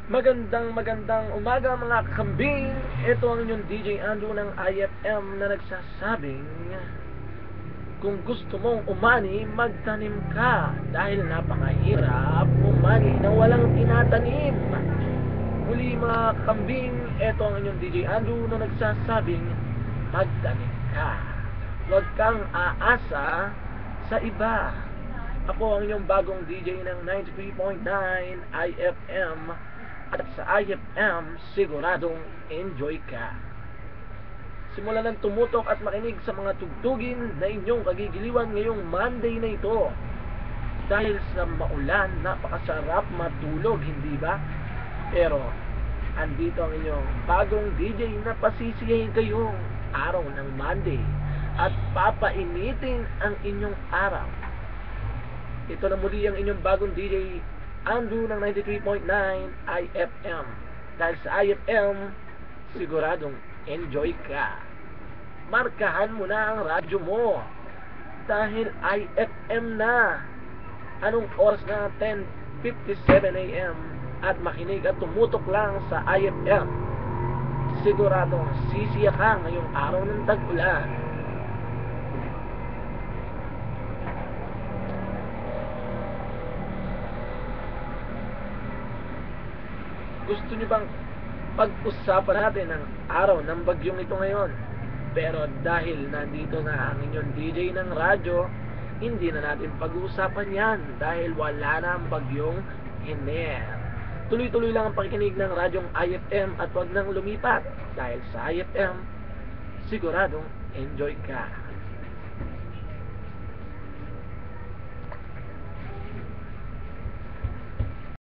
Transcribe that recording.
Magandang umaga mga kakambing. Ito ang inyong DJ Andrew ng IFM na nagsasabing, kung gusto mong umani, magtanim ka, dahil napakahirap umani na walang tinatanim. Muli mga kakambing, ito ang inyong DJ Andrew na nagsasabing, magtanim ka, huwag kang aasa sa iba. Ako ang inyong bagong DJ ng 93.9 IFM. At sa IFM, siguradong enjoy ka. Simulan ng tumutok at makinig sa mga tugtugin na inyong kagigiliwan ngayong Monday na ito. Dahil sa maulan, napakasarap matulog, hindi ba? Pero, andito ang inyong bagong DJ na pasisiyahin kayong araw ng Monday at papainitin ang inyong araw. Ito na muli ang inyong bagong DJ Andrew ng 93.9 IFM. Dahil sa IFM, siguradong enjoy ka. Markahan mo na ang radyo mo, dahil IFM na. Anong oras na? 10:57 AM. At makinig at tumutok lang sa IFM. Siguradong sisiya ka ngayong araw ng tag-ulan. Gusto niyo bang pag-usapan natin ang araw ng bagyong ito ngayon? Pero dahil nandito na ang inyong DJ ng radyo, hindi na natin pag-uusapan yan dahil wala na ang bagyong Hiner. Tuloy-tuloy lang ang pakikinig ng radyong IFM at wag nang lumipat, dahil sa IFM, siguradong enjoy ka.